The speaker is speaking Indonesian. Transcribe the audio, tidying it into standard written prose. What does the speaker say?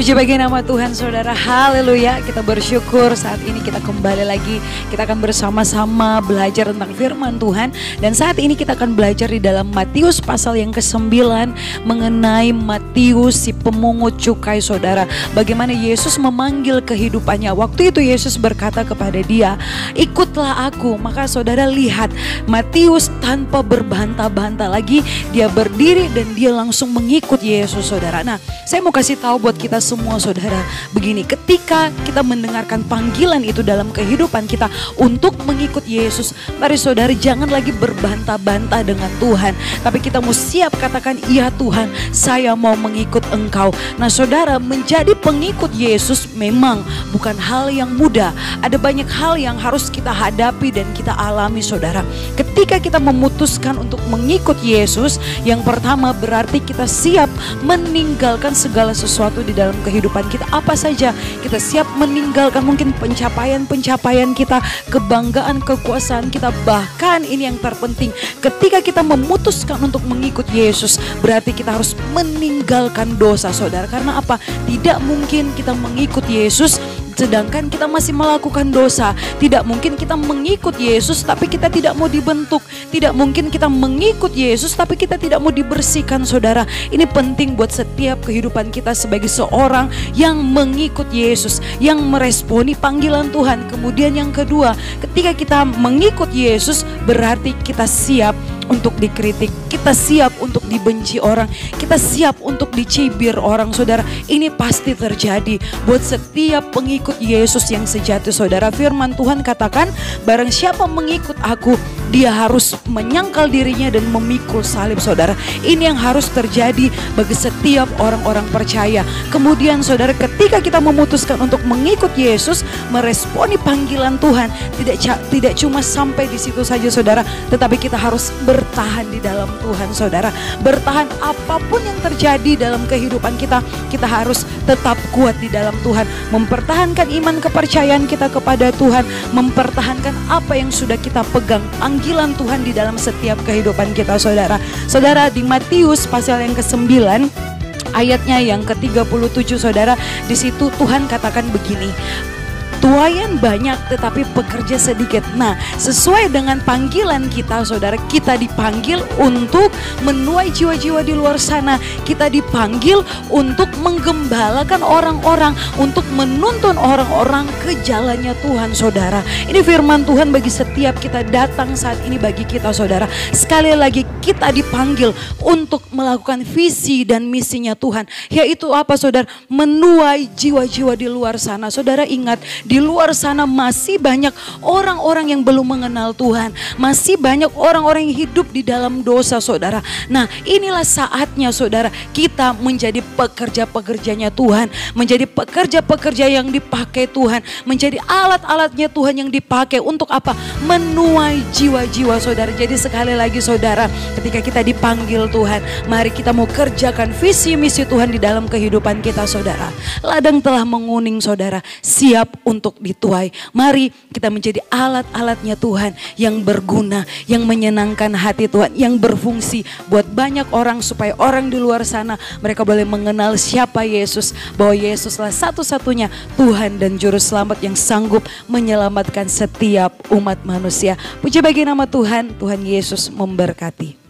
Puji bagi nama Tuhan saudara, haleluya. Kita bersyukur saat ini kita kembali lagi. Kita akan bersama-sama belajar tentang firman Tuhan. Dan saat ini kita akan belajar di dalam Matius pasal yang ke-9. Mengenai Matius si pemungut cukai saudara. Bagaimana Yesus memanggil kehidupannya. Waktu itu Yesus berkata kepada dia, ikutlah aku. Maka saudara lihat Matius tanpa berbantah-bantah lagi. Dia berdiri dan dia langsung mengikut Yesus saudara. Nah, saya mau kasih tahu buat kita semua saudara, begini, ketika kita mendengarkan panggilan itu dalam kehidupan kita untuk mengikut Yesus, mari saudara jangan lagi berbantah-bantah dengan Tuhan, tapi kita mau siap katakan, iya Tuhan, saya mau mengikut Engkau. Nah saudara, menjadi pengikut Yesus memang bukan hal yang mudah. Ada banyak hal yang harus kita hadapi dan kita alami saudara. Ketika kita memutuskan untuk mengikut Yesus, yang pertama berarti kita siap meninggalkan segala sesuatu di dalam kehidupan kita. Apa saja kita siap meninggalkan, mungkin pencapaian kita, kebanggaan, kekuasaan kita. Bahkan ini yang terpenting, ketika kita memutuskan untuk mengikut Yesus, berarti kita harus meninggalkan dosa saudara. Karena apa? Tidak mungkin kita mengikut Yesus sedangkan kita masih melakukan dosa. Tidak mungkin kita mengikut Yesus tapi kita tidak mau dibentuk. Tidak mungkin kita mengikut Yesus tapi kita tidak mau dibersihkan saudara. Ini penting buat setiap kehidupan kita sebagai seorang yang mengikut Yesus, yang meresponi panggilan Tuhan. Kemudian yang kedua, ketika kita mengikut Yesus berarti kita siap untuk dikritik, kita siap untuk dibenci orang, kita siap untuk dicibir orang saudara. Ini pasti terjadi buat setiap pengikut Yesus yang sejati saudara. Firman Tuhan katakan, barang siapa mengikut aku, dia harus menyangkal dirinya dan memikul salib saudara. Ini yang harus terjadi bagi setiap orang-orang percaya. Kemudian saudara, ketika kita memutuskan untuk mengikut Yesus, meresponi panggilan Tuhan, tidak cuma sampai di situ saja saudara, tetapi kita harus bertahan di dalam Tuhan saudara. Bertahan apapun yang terjadi dalam kehidupan kita, kita harus tetap kuat di dalam Tuhan. Mempertahankan iman kepercayaan kita kepada Tuhan, mempertahankan apa yang sudah kita pegang, panggilan Tuhan di dalam setiap kehidupan kita saudara. Saudara, di Matius pasal yang ke-9 ayatnya yang ke-37 saudara, di situ Tuhan katakan begini, tuaian banyak tetapi pekerja sedikit. Nah, sesuai dengan panggilan kita saudara, kita dipanggil untuk menuai jiwa-jiwa di luar sana. Kita dipanggil untuk menggembalakan orang-orang, untuk menuntun orang-orang ke jalannya Tuhan saudara. Ini firman Tuhan bagi setiap kita datang saat ini bagi kita saudara. Sekali lagi kita dipanggil untuk melakukan visi dan misinya Tuhan. Yaitu apa saudara? Menuai jiwa-jiwa di luar sana. Saudara ingat, di luar sana masih banyak orang-orang yang belum mengenal Tuhan. Masih banyak orang-orang yang hidup di dalam dosa saudara. Nah, inilah saatnya saudara, kita menjadi pekerja-pekerjanya Tuhan. Menjadi pekerja-pekerja yang dipakai Tuhan. Menjadi alat-alatnya Tuhan yang dipakai untuk apa? Menuai jiwa-jiwa saudara. Jadi sekali lagi saudara, ketika kita dipanggil Tuhan, mari kita mau kerjakan visi misi Tuhan di dalam kehidupan kita saudara. Ladang telah menguning saudara, siap untuk dituai. Mari kita menjadi alat-alatnya Tuhan yang berguna, yang menyenangkan hati Tuhan, yang berfungsi buat banyak orang, supaya orang di luar sana mereka boleh mengenal siapa Yesus, bahwa Yesuslah satu-satunya Tuhan dan Juru Selamat yang sanggup menyelamatkan setiap umat manusia. Puji bagi nama Tuhan, Tuhan Yesus memberkati.